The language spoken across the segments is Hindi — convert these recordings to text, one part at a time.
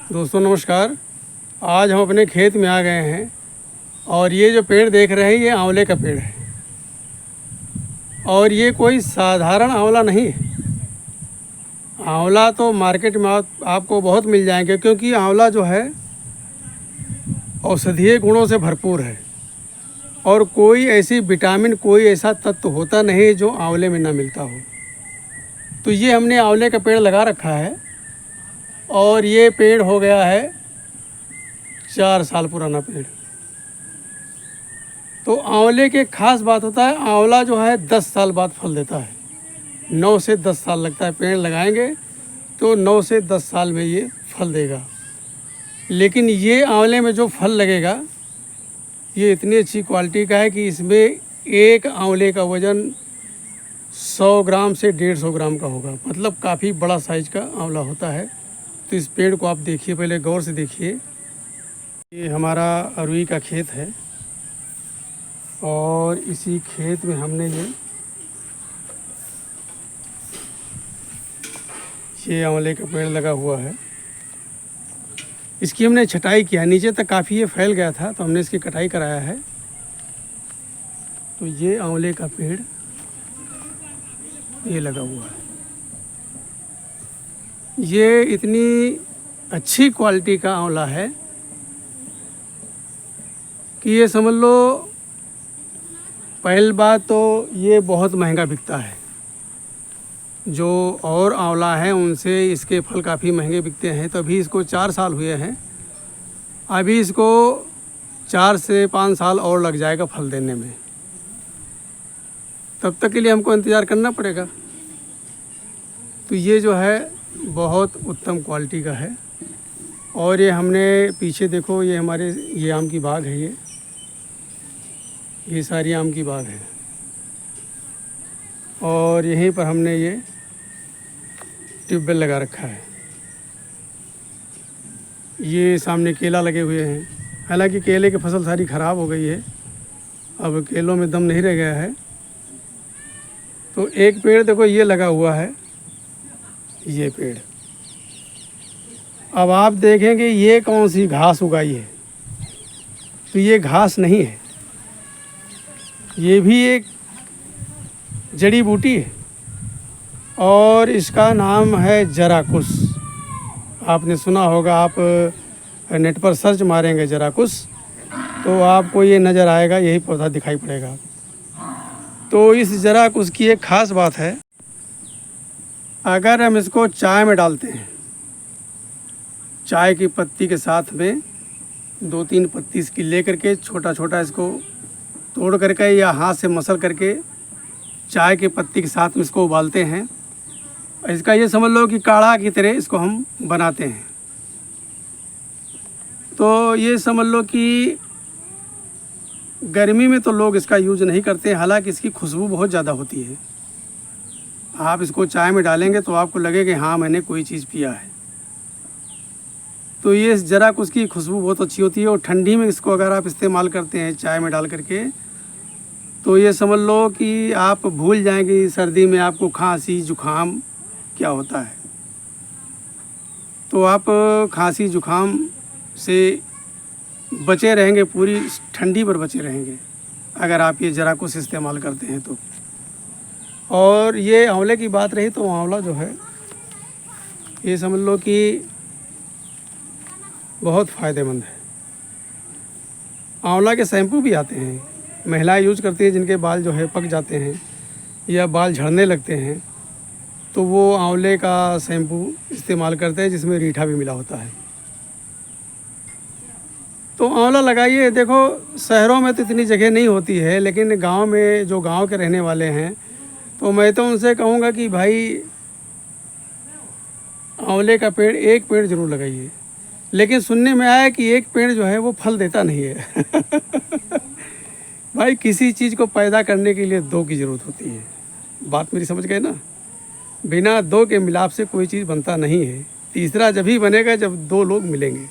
दोस्तों नमस्कार। आज हम अपने खेत में आ गए हैं और ये जो पेड़ देख रहे हैं ये आंवले का पेड़ है। और ये कोई साधारण आंवला नहीं है। आंवला तो मार्केट में आपको बहुत मिल जाएंगे, क्योंकि आंवला जो है औषधीय गुणों से भरपूर है और कोई ऐसी विटामिन, कोई ऐसा तत्व होता नहीं जो आंवले में ना मिलता हो। तो ये हमने आंवले का पेड़ लगा रखा है और ये पेड़ हो गया है 4 साल पुराना पेड़। तो आंवले के खास बात होता है, आंवला जो है 10 साल बाद फल देता है। 9 से 10 साल लगता है, पेड़ लगाएंगे तो 9 से 10 साल में ये फल देगा। लेकिन ये आंवले में जो फल लगेगा ये इतनी अच्छी क्वालिटी का है कि इसमें एक आंवले का वज़न 100 ग्राम से 150 ग्राम का होगा। मतलब काफ़ी बड़ा साइज का आंवला होता है। तो इस पेड़ को आप देखिए, पहले गौर से देखिए। ये हमारा अरुई का खेत है और इसी खेत में हमने ये आंवले का पेड़ लगा हुआ है। इसकी हमने छटाई किया, नीचे तक काफ़ी ये फैल गया था तो हमने इसकी कटाई कराया है। तो ये आंवले का पेड़ ये लगा हुआ है। ये इतनी अच्छी क्वालिटी का आंवला है कि ये समझ लो, पहली बात तो ये बहुत महंगा बिकता है। जो और आंवला है उनसे इसके फल काफ़ी महंगे बिकते हैं। तो अभी इसको 4 साल हुए हैं, अभी इसको 4 से 5 साल और लग जाएगा फल देने में। तब तक के लिए हमको इंतज़ार करना पड़ेगा। तो ये जो है बहुत उत्तम क्वालिटी का है। और ये हमने पीछे देखो, ये हमारे ये आम की बाग है। ये सारी आम की बाग है और यहीं पर हमने ये ट्यूबवेल लगा रखा है। ये सामने केला लगे हुए हैं। हालांकि केले की फसल सारी ख़राब हो गई है, अब केलों में दम नहीं रह गया है। तो एक पेड़ देखो ये लगा हुआ है, ये पेड़। अब आप देखेंगे ये कौन सी घास उगाई है। तो ये घास नहीं है, ये भी एक जड़ी बूटी है और इसका नाम है जराकुश। आपने सुना होगा, आप नेट पर सर्च मारेंगे जराकुश तो आपको ये नज़र आएगा, यही पौधा दिखाई पड़ेगा। तो इस जराकुश की एक ख़ास बात है, अगर हम इसको चाय में डालते हैं, चाय की पत्ती के साथ में 2-3 पत्ती इसकी ले करके छोटा छोटा इसको तोड़ करके या हाथ से मसल करके चाय की पत्ती के साथ में इसको उबालते हैं, इसका ये समझ लो कि काढ़ा की तरह इसको हम बनाते हैं। तो ये समझ लो कि गर्मी में तो लोग इसका यूज़ नहीं करते, हालांकि इसकी खुशबू बहुत ज़्यादा होती है। आप इसको चाय में डालेंगे तो आपको लगेगा कि हाँ मैंने कोई चीज़ पिया है। तो ये ज़रा उसकी खुशबू बहुत अच्छी होती है और ठंडी में इसको अगर आप इस्तेमाल करते हैं चाय में डाल करके, तो ये समझ लो कि आप भूल जाएंगे सर्दी में आपको खांसी जुखाम क्या होता है। तो आप खांसी जुखाम से बचे रहेंगे, पूरी ठंडी पर बचे रहेंगे अगर आप ये जराकुश इस्तेमाल करते हैं तो। और ये आंवले की बात रही तो आंवला जो है ये समझ लो कि बहुत फ़ायदेमंद है। आंवला के शैम्पू भी आते हैं, महिलाएं यूज़ करती हैं जिनके बाल जो है पक जाते हैं या बाल झड़ने लगते हैं, तो वो आंवले का शैम्पू इस्तेमाल करते हैं जिसमें रीठा भी मिला होता है। तो आंवला लगाइए। देखो शहरों में तो इतनी जगह नहीं होती है, लेकिन गांव में जो गांव के रहने वाले हैं तो मैं तो उनसे कहूँगा कि भाई आंवले का पेड़, एक पेड़ ज़रूर लगाइए। लेकिन सुनने में आया कि एक पेड़ जो है वो फल देता नहीं है। भाई किसी चीज़ को पैदा करने के लिए 2 की ज़रूरत होती है। बात मेरी समझ गए ना? बिना 2 के मिलाप से कोई चीज़ बनता नहीं है। तीसरा जब ही बनेगा जब 2 लोग मिलेंगे।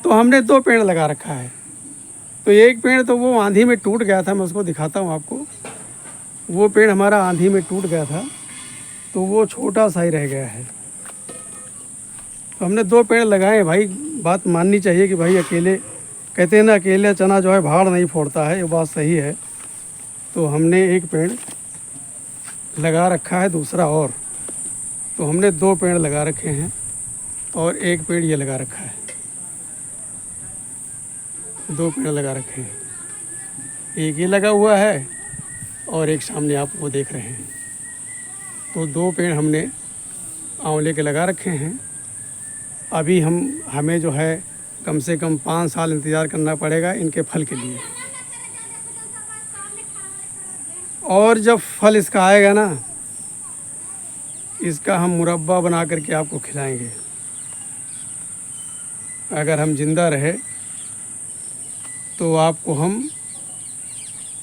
तो हमने 2 पेड़ लगा रखा है। तो एक पेड़ तो वो आंधी में टूट गया था, मैं उसको दिखाता हूँ आपको। वो पेड़ हमारा आंधी में टूट गया था तो वो छोटा सा ही रह गया है। तो हमने 2 पेड़ लगाए हैं भाई। बात माननी चाहिए कि भाई अकेले, कहते हैं ना अकेले चना जो है भाड़ नहीं फोड़ता है, ये बात सही है। तो हमने एक पेड़ लगा रखा है, दूसरा और, तो हमने 2 पेड़ लगा रखे हैं और एक पेड़ ये लगा रखा है। 2 पेड़ लगा रखे हैं, एक ये लगा हुआ है और एक सामने आप वो देख रहे हैं। तो 2 पेड़ हमने आंवले के लगा रखे हैं। अभी हमें जो है कम से कम 5 साल इंतज़ार करना पड़ेगा इनके फल के लिए। और जब फल इसका आएगा ना, इसका हम मुरब्बा बना करके आपको खिलाएंगे। अगर हम ज़िंदा रहे तो आपको हम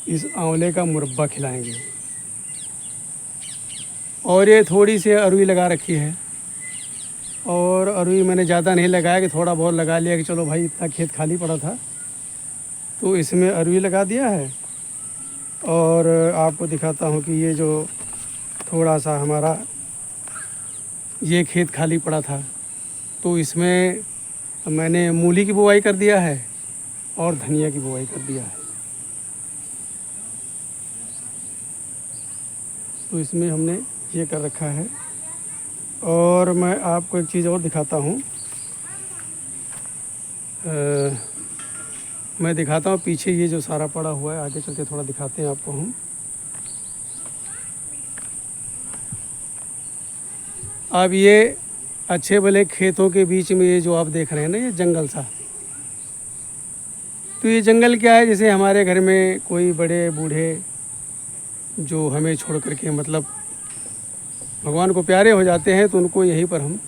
इस आंवले का मुरब्बा खिलाएंगे। और ये थोड़ी सी अरुई लगा रखी है, और अरुई मैंने ज़्यादा नहीं लगाया कि थोड़ा बहुत लगा लिया कि चलो भाई इतना खेत खाली पड़ा था तो इसमें अरुई लगा दिया है। और आपको दिखाता हूँ कि ये जो थोड़ा सा हमारा ये खेत खाली पड़ा था तो इसमें मैंने मूली की बुवाई कर दिया है और धनिया की बुवाई कर दिया है। तो इसमें हमने ये कर रखा है। और मैं आपको एक चीज़ और दिखाता हूँ, मैं दिखाता हूँ पीछे ये जो सारा पड़ा हुआ है, आगे चल के थोड़ा दिखाते हैं आपको हम। अब ये अच्छे भले खेतों के बीच में ये जो आप देख रहे हैं ना, ये जंगल सा, तो ये जंगल क्या है, जैसे हमारे घर में कोई बड़े बूढ़े जो हमें छोड़ करके मतलब भगवान को प्यारे हो जाते हैं तो उनको यहीं पर हम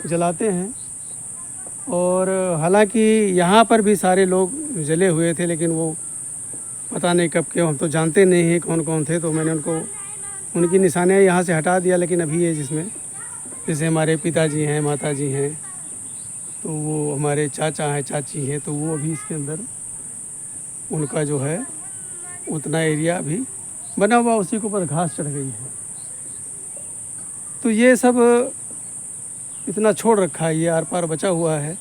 जलाते हैं। और हालांकि यहाँ पर भी सारे लोग जले हुए थे, लेकिन वो पता नहीं कब के, हम तो जानते नहीं हैं कौन कौन थे, तो मैंने उनकी निशानियाँ यहाँ से हटा दिया। लेकिन अभी ये जिसमें जैसे हमारे पिताजी हैं, माताजी हैं, तो वो हमारे चाचा हैं, चाची हैं, तो वो अभी इसके अंदर उनका जो है उतना एरिया अभी बना हुआ, उसी के ऊपर घास चढ़ गई है। तो ये सब इतना छोड़ रखा है, ये आर पार बचा हुआ है,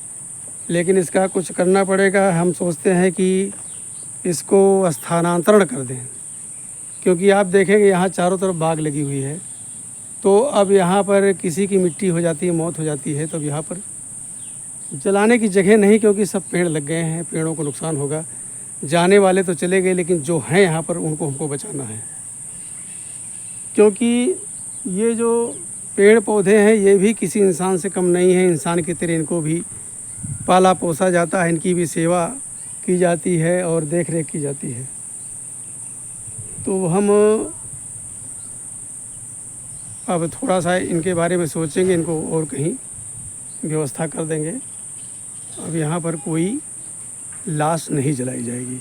लेकिन इसका कुछ करना पड़ेगा। हम सोचते हैं कि इसको स्थानांतरण कर दें, क्योंकि आप देखेंगे यहाँ चारों तरफ बाग लगी हुई है। तो अब यहाँ पर किसी की मिट्टी हो जाती है, मौत हो जाती है, तो अब यहाँ पर जलाने की जगह नहीं, क्योंकि सब पेड़ लग गए हैं, पेड़ों को नुकसान होगा। जाने वाले तो चले गए, लेकिन जो हैं यहाँ पर उनको हमको बचाना है, क्योंकि ये जो पेड़ पौधे हैं ये भी किसी इंसान से कम नहीं है। इंसान की तरह इनको भी पाला पोसा जाता है, इनकी भी सेवा की जाती है और देख रेख की जाती है। तो हम अब थोड़ा सा इनके बारे में सोचेंगे, इनको और कहीं व्यवस्था कर देंगे। अब यहाँ पर कोई लाश नहीं जलाई जाएगी।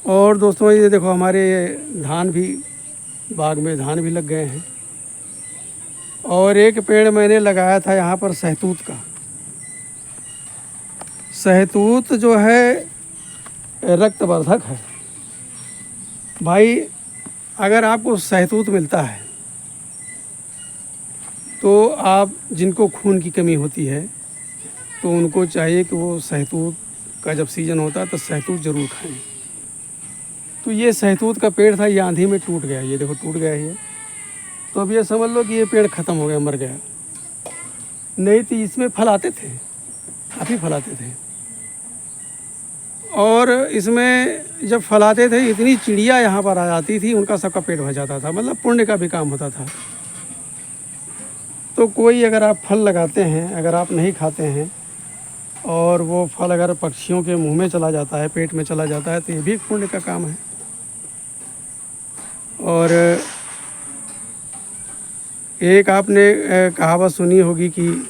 और दोस्तों ये देखो हमारे धान भी, बाग में धान भी लग गए हैं। और एक पेड़ मैंने लगाया था यहाँ पर सहतूत का। सहतूत जो है रक्तवर्धक है भाई। अगर आपको सहतूत मिलता है तो आप, जिनको खून की कमी होती है, तो उनको चाहिए कि वो सहतूत का जब सीज़न होता है तो सहतूत ज़रूर खाएं। तो ये सहतूत का पेड़ था, ये आंधी में टूट गया, ये देखो टूट गया ये। तो अब ये समझ लो कि ये पेड़ ख़त्म हो गया, मर गया। नहीं तो इसमें फल आते थे, काफ़ी फल आते थे। और इसमें जब फल आते थे इतनी चिड़िया यहाँ पर आ जाती थी, उनका सबका पेट भर जाता था, मतलब पुण्य का भी काम होता था। तो कोई अगर आप फल लगाते हैं, अगर आप नहीं खाते हैं और वो फल अगर पक्षियों के मुंह में चला जाता है, पेट में चला जाता है, तो ये भी एक पुण्य का काम है। और एक आपने कहावत सुनी होगी कि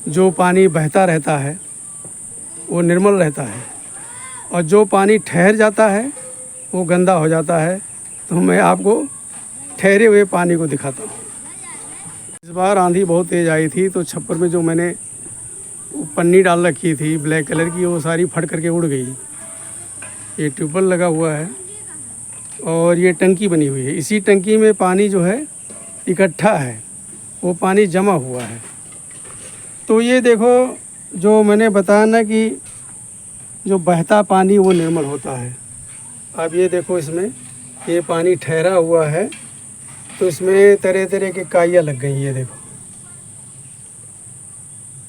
जो पानी बहता रहता है वो निर्मल रहता है, और जो पानी ठहर जाता है वो गंदा हो जाता है। तो मैं आपको ठहरे हुए पानी को दिखाता हूँ। इस बार आंधी बहुत तेज़ आई थी, तो छप्पर में जो मैंने पन्नी डाल रखी थी ब्लैक कलर की, वो सारी फट करके उड़ गई। ये ट्यूबवेल लगा हुआ है और ये टंकी बनी हुई है, इसी टंकी में पानी जो है इकट्ठा है। वो पानी जमा हुआ है। तो ये देखो, जो मैंने बताया ना कि जो बहता पानी वो निर्मल होता है। अब ये देखो, इसमें ये पानी ठहरा हुआ है तो इसमें तरह तरह की काइयाँ लग गई। ये देखो,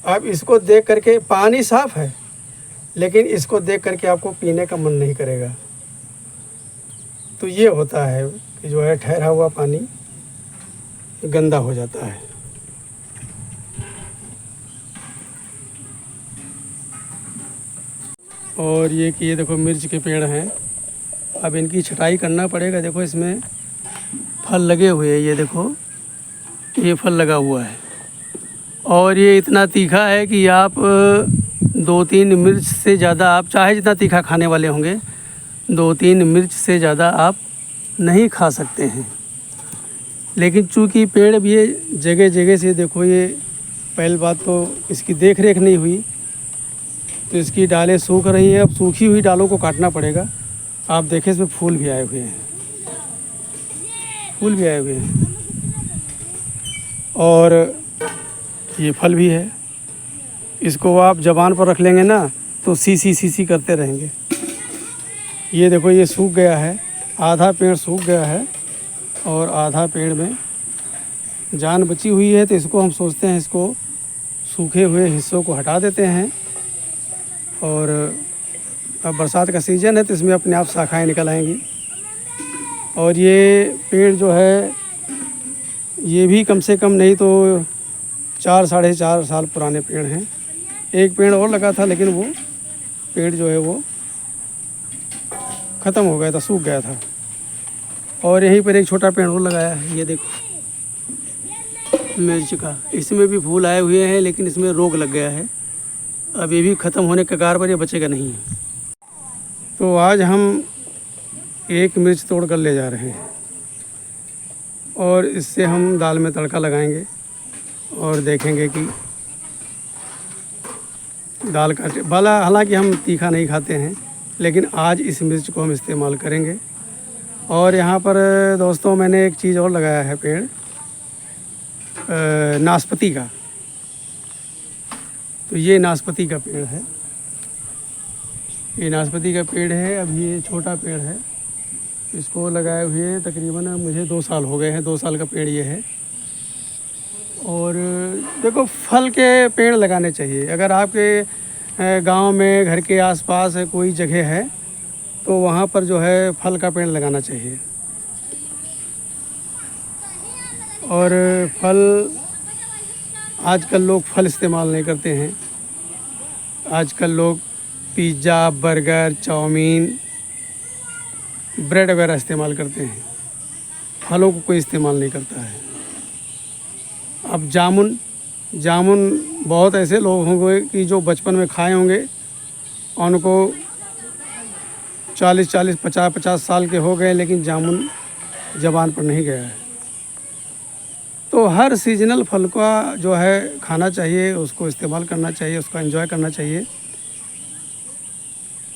अब इसको देख करके पानी साफ है, लेकिन इसको देख करके आपको पीने का मन नहीं करेगा। तो ये होता है कि जो है ठहरा हुआ पानी गंदा हो जाता है। और ये कि ये देखो मिर्च के पेड़ हैं, अब इनकी छटाई करना पड़ेगा। देखो इसमें फल लगे हुए हैं, ये देखो ये फल लगा हुआ है और ये इतना तीखा है कि आप 2-3 मिर्च से ज़्यादा, आप चाहे जितना तीखा खाने वाले होंगे, 2-3 मिर्च से ज़्यादा आप नहीं खा सकते हैं। लेकिन चूँकि पेड़ भी ये जगह जगह से, देखो ये पहली बात तो इसकी देख रेख नहीं हुई, तो इसकी डालें सूख रही हैं। अब सूखी हुई डालों को काटना पड़ेगा। आप देखें इसमें फूल भी आए हुए हैं, फूल भी आए हुए हैं और ये फल भी है। इसको आप ज़बान पर रख लेंगे ना तो सी सी सी सी करते रहेंगे। ये देखो ये सूख गया है, आधा पेड़ सूख गया है और आधा पेड़ में जान बची हुई है। तो इसको हम सोचते हैं, इसको सूखे हुए हिस्सों को हटा देते हैं। और अब बरसात का सीज़न है तो इसमें अपने आप शाखाएँ निकल आएंगी। और ये पेड़ जो है, ये भी कम से कम नहीं तो 4-4.5 साल पुराने पेड़ हैं। एक पेड़ और लगा था, लेकिन वो पेड़ जो है वो ख़त्म हो गया था, सूख गया था। और यहीं पर एक छोटा पेड़ और लगाया है, ये देखो मिर्च का। इसमें भी फूल आए हुए हैं, लेकिन इसमें रोग लग गया है। अब ये भी ख़त्म होने के कगार पर, ये बचेगा नहीं। तो आज हम एक मिर्च तोड़ कर ले जा रहे हैं और इससे हम दाल में तड़का लगाएंगे और देखेंगे कि दाल का भला, हालांकि हम तीखा नहीं खाते हैं, लेकिन आज इस मिर्च को हम इस्तेमाल करेंगे। और यहाँ पर दोस्तों मैंने एक चीज़ और लगाया है, पेड़ नाशपाती का। तो ये नाशपाती का पेड़ है, ये नाशपाती का पेड़ है। अब ये छोटा पेड़ है, इसको लगाए हुए तकरीबन मुझे 2 साल हो गए हैं। 2 साल का पेड़ ये है। और देखो फल के पेड़ लगाने चाहिए। अगर आपके गांव में घर के आसपास कोई जगह है तो वहाँ पर जो है फल का पेड़ लगाना चाहिए। और फल, आजकल लोग फल इस्तेमाल नहीं करते हैं। आजकल लोग पिज़्ज़ा, बर्गर, चाउमीन, ब्रेड वगैरह इस्तेमाल करते हैं। फलों को कोई इस्तेमाल नहीं करता है। अब जामुन बहुत ऐसे लोग होंगे कि जो बचपन में खाए होंगे, उनको 40-40, 50-50 साल के हो गए, लेकिन जामुन ज़बान पर नहीं गया है। तो हर सीजनल फल का जो है खाना चाहिए, उसको इस्तेमाल करना चाहिए, उसका एंजॉय करना चाहिए।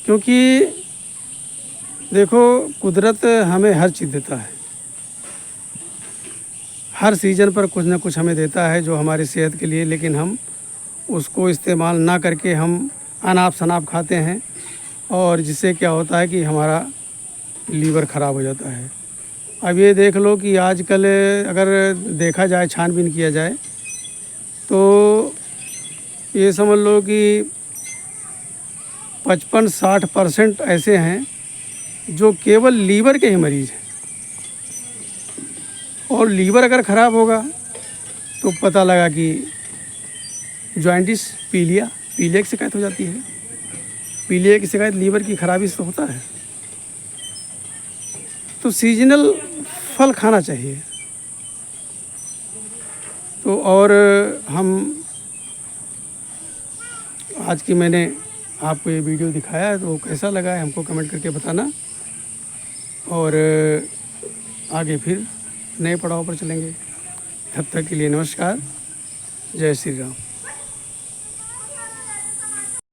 क्योंकि देखो कुदरत हमें हर चीज़ देता है, हर सीज़न पर कुछ ना कुछ हमें देता है जो हमारी सेहत के लिए, लेकिन हम उसको इस्तेमाल ना करके हम अनाप शनाप खाते हैं और जिससे क्या होता है कि हमारा लीवर ख़राब हो जाता है। अब ये देख लो कि आजकल अगर देखा जाए, छानबीन किया जाए, तो ये समझ लो कि 55-60% ऐसे हैं जो केवल लीवर के ही मरीज़ हैं। और लीवर अगर ख़राब होगा तो पता लगा कि जॉइंटिस, पीलिया की शिकायत हो जाती है। पीलिया की शिकायत लीवर की खराबी से होता है। तो सीजनल फल खाना चाहिए। तो और हम आज की मैंने आपको ये वीडियो दिखाया है, तो कैसा लगा है हमको कमेंट करके बताना। और आगे फिर नए पड़ाव पर चलेंगे। तब तक के लिए नमस्कार, जय श्री राम।